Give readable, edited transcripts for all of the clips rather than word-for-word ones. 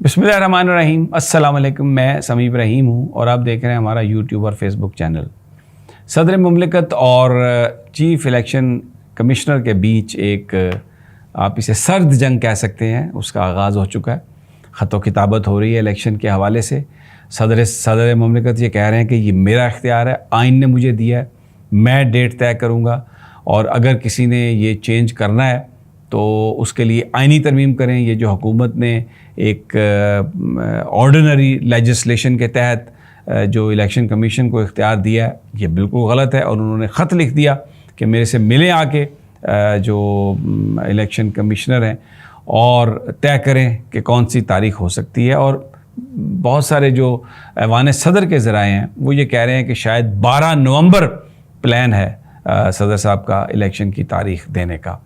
बिस्मिल्लाहिर्रहमानिर्रहीम। अस्सलाम वालेकुम। मैं समी इब्राहिम हूँ और आप देख रहे हैं हमारा यूट्यूब और फेसबुक चैनल। सदर मुमलिकत और चीफ़ इलेक्शन कमिश्नर के बीच एक आप इसे सर्द जंग कह सकते हैं, उसका आगाज़ हो चुका है। ख़त व किताबत हो रही है इलेक्शन के हवाले से। सदर मुमलिकत ये कह रहे हैं कि ये मेरा इख्तियार है, आइन ने मुझे दिया है, मैं डेट तय करूँगा और अगर किसी ने ये चेंज करना है तो उसके लिए आइनी तरमीम करें। ये जो हुकूमत ने एक ऑर्डिनरी लेजिस्लेशन के तहत जो इलेक्शन कमीशन को इख्तियार दिया है, ये बिल्कुल गलत है। और उन्होंने ख़त लिख दिया कि मेरे से मिलें आके जो इलेक्शन कमिश्नर हैं और तय करें कि कौन सी तारीख़ हो सकती है। और बहुत सारे जो ऐवान सदर के ज़राए हैं वो ये कह रहे हैं कि शायद 12 नवंबर प्लान है सदर साहब का इलेक्शन की तारीख़ देने का।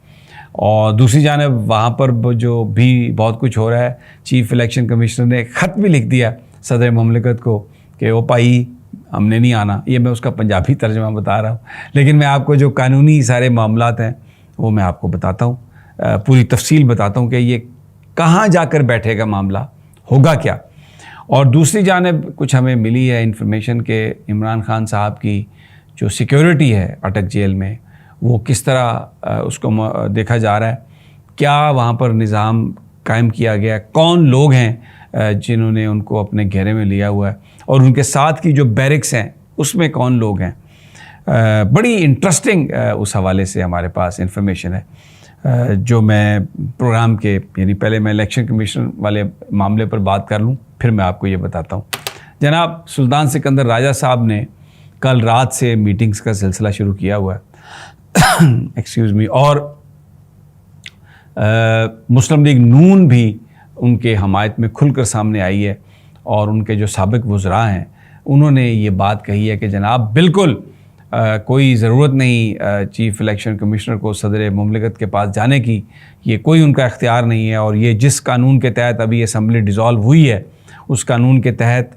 और दूसरी जानिब वहाँ पर जो भी बहुत कुछ हो रहा है, चीफ़ इलेक्शन कमिश्नर ने ख़त भी लिख दिया सदर मुमलिकत को कि वो भाई हमने नहीं आना। ये मैं उसका पंजाबी तर्जमा बता रहा हूँ, लेकिन मैं आपको जो कानूनी सारे मामलात हैं वो मैं आपको बताता हूँ, पूरी तफसील बताता हूँ कि ये कहाँ जाकर बैठेगा, मामला होगा क्या। और दूसरी जानिब कुछ हमें मिली है इंफॉर्मेशन के इमरान खान साहब की जो सिक्योरिटी है अटक जेल में, वो किस तरह उसको देखा जा रहा है, क्या वहाँ पर निज़ाम कायम किया गया, कौन लोग हैं जिन्होंने उनको अपने घेरे में लिया हुआ है और उनके साथ की जो बैरिक्स हैं उसमें कौन लोग हैं। बड़ी इंटरेस्टिंग उस हवाले से हमारे पास इंफॉर्मेशन है जो मैं प्रोग्राम के यानी पहले मैं इलेक्शन कमीशन वाले मामले पर बात कर लूँ, फिर मैं आपको ये बताता हूँ। जनाब सुल्तान सिकंदर राजा साहब ने कल रात से मीटिंग्स का सिलसिला शुरू किया हुआ है एक्सक्यूज़ मी, और मुस्लिम लीग नून भी उनके हमायत में खुलकर सामने आई है। और उनके जो साबिक वज़रा हैं उन्होंने ये बात कही है कि जनाब बिल्कुल कोई ज़रूरत नहीं चीफ़ इलेक्शन कमिश्नर को सदर मुमलिकत के पास जाने की, ये कोई उनका इख्तियार नहीं है। और ये जिस कानून के तहत अभी असम्बली डिज़ोल्व हुई है उस कानून के तहत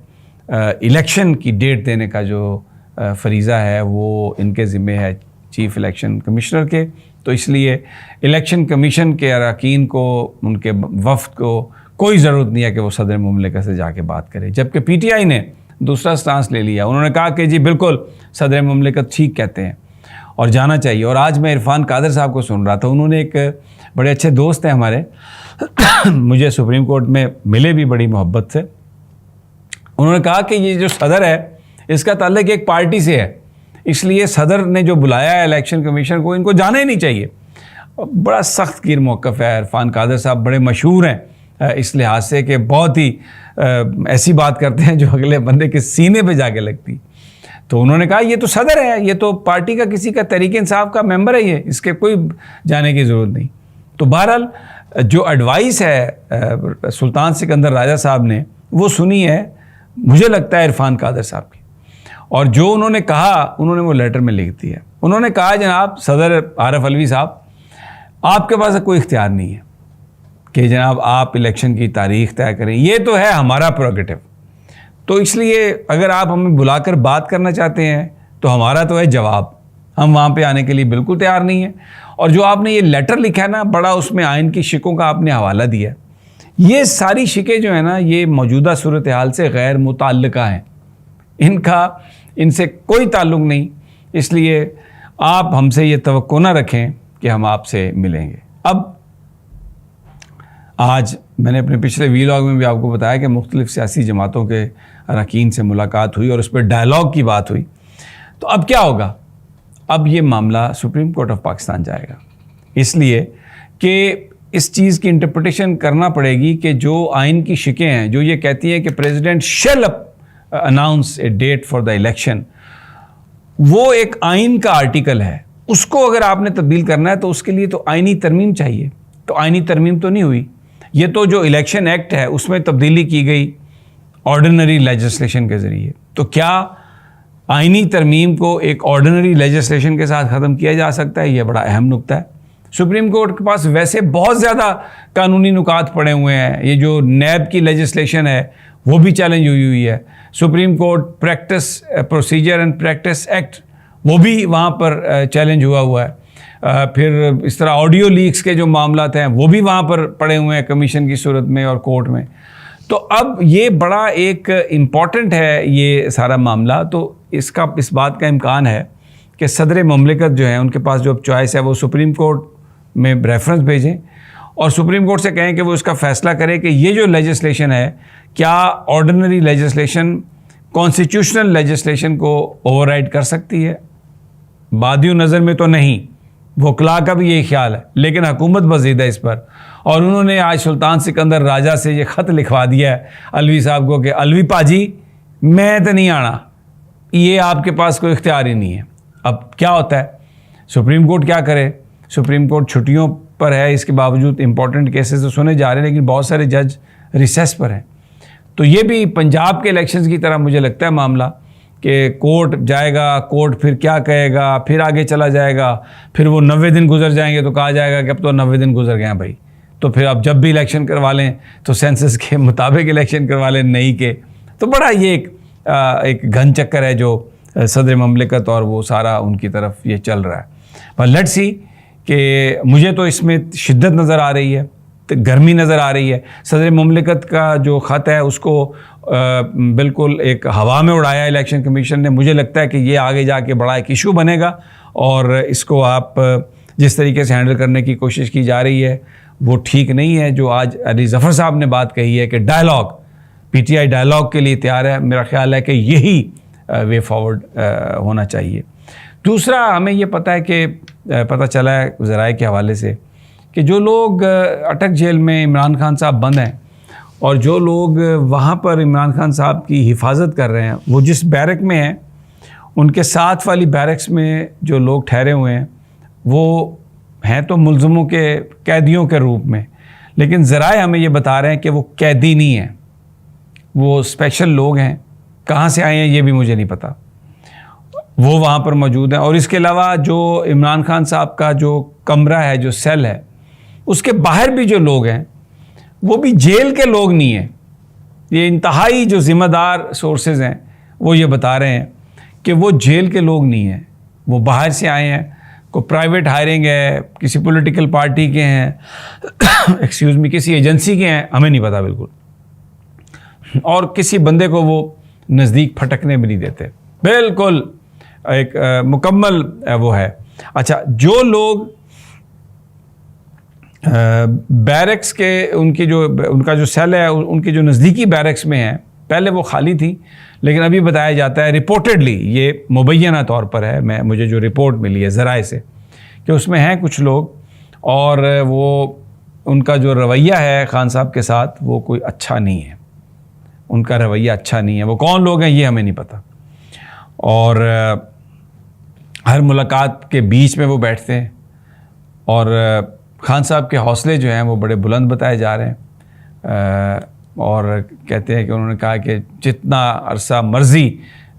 इलेक्शन की डेट देने का जो फरीज़ा है वो इनके ज़िम्मे है चीफ़ इलेक्शन कमिश्नर के। तो इसलिए इलेक्शन कमीशन के अरकान को, उनके वफ़द को कोई ज़रूरत नहीं है कि वो सदर मुमलिकत से जाके बात करे। जबकि पीटीआई ने दूसरा स्टांस ले लिया, उन्होंने कहा कि जी बिल्कुल सदर मुमलिकत ठीक कहते हैं और जाना चाहिए। और आज मैं इरफान कादर साहब को सुन रहा था, उन्होंने एक बड़े अच्छे दोस्त हैं हमारे मुझे सुप्रीम कोर्ट में मिले भी बड़ी मोहब्बत से, उन्होंने कहा कि ये जो सदर है इसका ताल्लुक एक पार्टी से है, इसलिए सदर ने जो बुलाया है इलेक्शन कमीशन को, इनको जाना ही नहीं चाहिए। बड़ा सख्त गिर मौक़िफ़ है। इरफान कादर साहब बड़े मशहूर हैं इस लिहाज से कि बहुत ही ऐसी बात करते हैं जो अगले बंदे के सीने पे जाके लगती। तो उन्होंने कहा ये तो सदर है, ये तो पार्टी का किसी का तहरीक इंसाफ का मेंबर है, ये इसके कोई जाने की ज़रूरत नहीं। तो बहरहाल जो एडवाइस है सुल्तान सिकंदर राजा साहब ने वो सुनी है, मुझे लगता है इरफान कादर साहब की, और जो उन्होंने कहा उन्होंने वो लेटर में लिख दिया। उन्होंने कहा जनाब सदर आरिफ अलवी साहब, आपके पास कोई इख्तियार नहीं है कि जनाब आप इलेक्शन की तारीख़ तय करें, ये तो है हमारा प्रोगेटिव। तो इसलिए अगर आप हमें बुलाकर बात करना चाहते हैं तो हमारा तो है जवाब, हम वहाँ पे आने के लिए बिल्कुल तैयार नहीं है। और जो आपने ये लेटर लिखा है ना, बड़ा उसमें आइन की शिकों का आपने हवाला दिया, ये सारी शिकें जो है ना ये मौजूदा सूरत हाल से गैर मुताल्लिका हैं, इनसे कोई ताल्लुक़ नहीं। इसलिए आप हमसे ये तवक्को ना रखें कि हम आपसे मिलेंगे। अब आज मैंने अपने पिछले वीलॉग में भी आपको बताया कि मुख्तलिफ़ सियासी जमातों के अरकान से मुलाकात हुई और उस पर डायलॉग की बात हुई। तो अब क्या होगा, अब ये मामला सुप्रीम कोर्ट ऑफ पाकिस्तान जाएगा, इसलिए कि इस चीज़ की इंटरप्रिटेशन करना पड़ेगी कि जो आइन की शिकें हैं जो ये कहती हैं कि president shall announce a date for the election, वो एक आइन का आर्टिकल है, उसको अगर आपने तब्दील करना है तो उसके लिए तो आइनी तरमीम चाहिए। तो आइनी तरमीम तो नहीं हुई, ये तो जो इलेक्शन एक्ट है उसमें तब्दीली की गई ऑर्डिनरी लेजिस्लेशन के ज़रिए। तो क्या आइनी तरमीम को एक ऑर्डिनरी लेजिस्लेशन के साथ ख़त्म किया जा सकता है? यह बड़ा अहम नुक्ता है। सुप्रीम कोर्ट के पास वैसे बहुत ज़्यादा कानूनी नुकात पड़े हुए हैं। ये जो नैब की लेजिस्लेशन है वो भी चैलेंज हुई है। Supreme court practice procedure and practice act वो भी वहाँ पर चैलेंज हुआ है। फिर इस तरह ऑडियो लीक्स के जो मामलात हैं वो भी वहाँ पर पड़े हुए हैं कमीशन की सूरत में और कोर्ट में। تو اب یہ بڑا ایک امپورٹنٹ ہے یہ سارا معاملہ. تو اس بات کا امکان ہے کہ صدر مملکت جو ہیں ان کے پاس جو اب چوائس ہے وہ سپریم کورٹ میں ریفرنس بھیجیں اور سپریم کورٹ سے کہیں کہ وہ اس کا فیصلہ کرے کہ یہ جو لیجسلیشن ہے کیا آرڈنری لیجسلیشن کانسٹیٹیوشنل لیجسلیشن کو اوور رائڈ کر سکتی ہے. بادیوں نظر میں تو نہیں, وکلاء کا بھی یہی خیال ہے, لیکن حکومت بزید ہے اس پر. اور انہوں نے آج سلطان سکندر راجہ سے یہ خط لکھوا دیا ہے الوی صاحب کو کہ الوی پاجی میں تو نہیں آنا, یہ آپ کے پاس کوئی اختیار ہی نہیں ہے. اب کیا ہوتا ہے, سپریم کورٹ کیا کرے؟ سپریم کورٹ چھٹیوں پر ہے, اس کے باوجود امپورٹنٹ کیسز تو سنے جا رہے ہیں, لیکن بہت سارے جج ریسیس پر ہیں. تو یہ بھی پنجاب کے الیکشنز کی طرح مجھے لگتا ہے معاملہ کہ کورٹ جائے گا, کورٹ پھر کیا کہے گا, پھر آگے چلا جائے گا, پھر وہ 90 دن گزر جائیں گے تو کہا جائے گا کہ اب تو 90 دن گزر گئے ہیں بھائی, تو پھر اب جب بھی الیکشن کروا لیں تو سینسس کے مطابق الیکشن کروا لیں, نہیں کہ. تو بڑا یہ ایک گھن چکر ہے جو صدر مملکت اور وہ سارا ان کی طرف یہ چل رہا ہے. پر لیٹس سی کہ مجھے تو اس میں شدت نظر آ رہی ہے, گرمی نظر آ رہی ہے. صدر مملکت کا جو خط ہے اس کو بالکل ایک ہوا میں اڑایا الیکشن کمیشن نے. مجھے لگتا ہے کہ یہ آگے جا کے بڑا ایک ایشو بنے گا اور اس کو آپ جس طریقے سے ہینڈل کرنے کی کوشش کی جا رہی ہے وہ ٹھیک نہیں ہے. جو آج علی ظفر صاحب نے بات کہی ہے کہ dialogue, P T I dialogue کے لیے تیار ہے, میرا خیال ہے کہ یہی وے فارورڈ ہونا چاہیے. دوسرا, ہمیں یہ پتہ چلا ہے ذرائع کے حوالے سے کہ جو لوگ اٹک جیل میں عمران خان صاحب بند ہیں اور جو لوگ وہاں پر عمران خان صاحب کی حفاظت کر رہے ہیں, وہ جس بیرک میں ہیں ان کے ساتھ والی بیرکس میں جو لوگ ٹھہرے ہوئے ہیں وہ ہیں تو ملزموں کے قیدیوں کے روپ میں, لیکن ذرائع ہمیں یہ بتا رہے ہیں کہ وہ قیدی نہیں ہیں, وہ اسپیشل لوگ ہیں. کہاں سے آئے ہیں یہ بھی مجھے نہیں پتا, وہ وہاں پر موجود ہیں. اور اس کے علاوہ جو عمران خان صاحب کا جو کمرہ ہے, جو سیل ہے, اس کے باہر بھی جو لوگ ہیں وہ بھی جیل کے لوگ نہیں ہیں. یہ انتہائی جو ذمہ دار سورسز ہیں وہ یہ بتا رہے ہیں کہ وہ جیل کے لوگ نہیں ہیں, وہ باہر سے آئے ہیں, کوئی پرائیویٹ ہائرنگ ہے, کسی پولیٹیکل پارٹی کے ہیں, کسی ایجنسی کے ہیں, ہمیں نہیں پتا بالکل. اور کسی بندے کو وہ نزدیک پھٹکنے بھی نہیں دیتے, بالکل ایک مکمل وہ ہے. اچھا, جو لوگ بیرکس کے ان کا جو سیل ہے ان کے جو نزدیکی بیرکس میں ہیں, پہلے وہ خالی تھی, لیکن ابھی بتایا جاتا ہے ریپورٹڈلی, یہ مبینہ طور پر ہے, مجھے جو رپورٹ ملی ہے ذرائع سے, کہ اس میں ہیں کچھ لوگ اور وہ ان کا جو رویہ ہے خان صاحب کے ساتھ وہ کوئی اچھا نہیں ہے, ان کا رویہ اچھا نہیں ہے. وہ کون لوگ ہیں یہ ہمیں نہیں پتا, اور ہر ملاقات کے بیچ میں وہ بیٹھتے ہیں اور خان صاحب کے حوصلے جو ہیں وہ بڑے بلند بتائے جا رہے ہیں, اور کہتے ہیں کہ انہوں نے کہا کہ جتنا عرصہ مرضی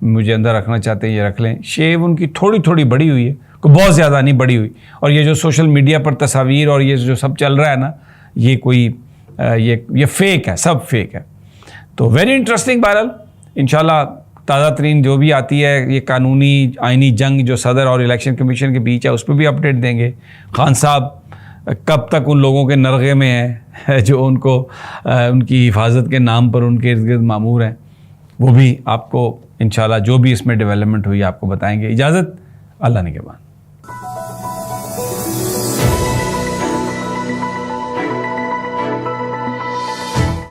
مجھے اندر رکھنا چاہتے ہیں یہ رکھ لیں. شیو ان کی تھوڑی تھوڑی بڑی ہوئی ہے, کوئی بہت زیادہ نہیں بڑی ہوئی. اور یہ جو سوشل میڈیا پر تصاویر اور یہ جو سب چل رہا ہے نا, یہ کوئی یہ فیک ہے, سب فیک ہے. تو ویری انٹرسٹنگ. بہرحال انشاءاللہ تازہ ترین جو بھی آتی ہے, یہ قانونی آئینی جنگ جو صدر اور الیکشن کمیشن کے بیچ ہے, اس پہ بھی اپڈیٹ دیں گے. خان صاحب کب تک ان لوگوں کے نرغے میں ہیں جو ان کو ان کی حفاظت کے نام پر ان کے ارد گرد مامور ہیں, وہ بھی آپ کو انشاءاللہ جو بھی اس میں ڈیولپمنٹ ہوئی آپ کو بتائیں گے. اجازت, اللہ نگہبان.